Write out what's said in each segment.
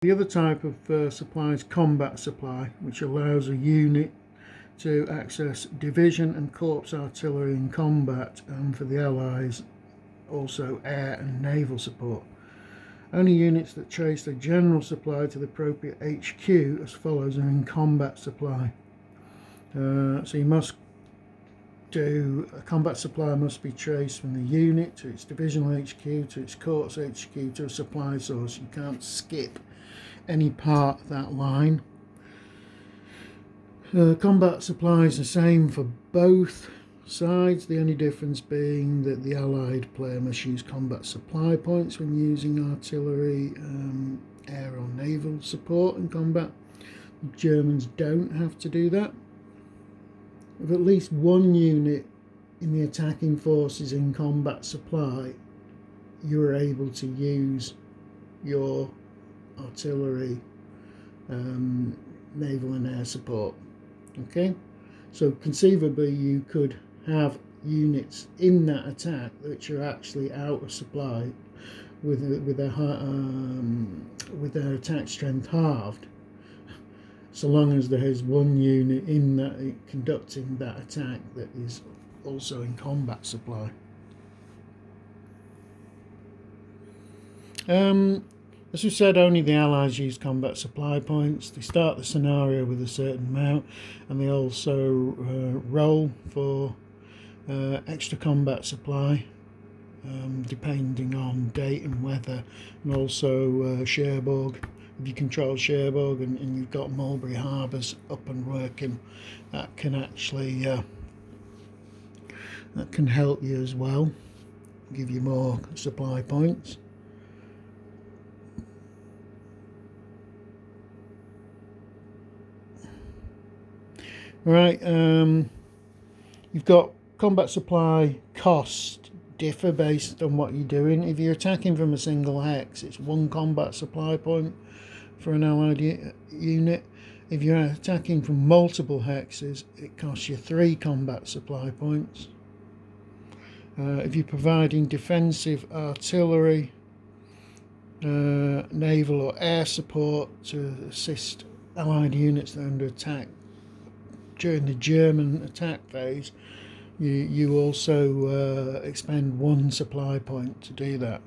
The other type of supply is combat supply, which allows a unit to access division and corps artillery in combat, and for the Allies also air and naval support. Only units that trace their general supply to the appropriate HQ as follows are in combat supply. So you must do a combat supply must be traced from the unit to its divisional HQ to its corps HQ to a supply source. You can't skip any part of that line. Combat supply is the same for both sides, the only difference being that the Allied player must use combat supply points when using artillery, air or naval support in combat. The Germans don't have to do that. If at least one unit in the attacking forces in combat supply, you are able to use your artillery, naval and air support. Okay, so conceivably you could have units in that attack which are actually out of supply with their attack strength halved, so long as there is one unit in that conducting that attack that is also in combat supply. As we said, only the Allies use combat supply points. They start the scenario with a certain amount, and they also roll for extra combat supply, depending on date and weather, and also Cherbourg. If you control Cherbourg and you've got Mulberry Harbours up and working, that can actually that can help you as well, give you more supply points. Right, you've got combat supply cost differ based on what you're doing. If you're attacking from a single hex, it's 1 combat supply point for an Allied unit. If you're attacking from multiple hexes, it costs you 3 combat supply points. If you're providing defensive artillery, naval or air support to assist Allied units that are under attack during the German attack phase, you also expend 1 supply point to do that.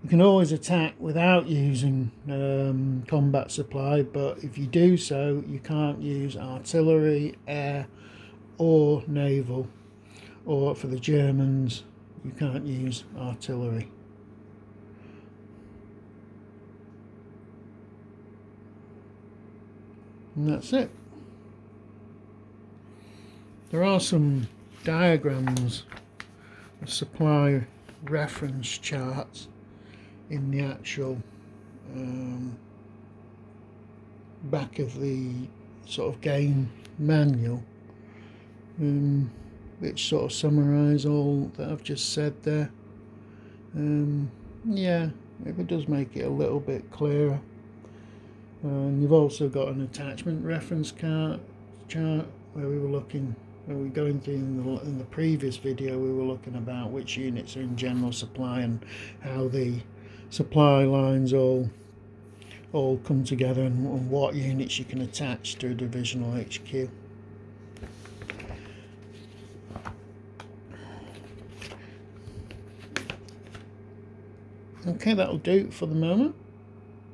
You can always attack without using combat supply, but if you do so, you can't use artillery, air or naval, or for the Germans, you can't use artillery. And that's it. There are some diagrams of supply reference charts in the actual back of the sort of game manual, which sort of summarise all that I've just said there. Yeah, it does make it a little bit clearer. And you've also got an attachment reference chart where we were going through in the previous video. We were looking about which units are in general supply and how the supply lines all come together, and what units you can attach to a divisional HQ. Okay, that'll do for the moment.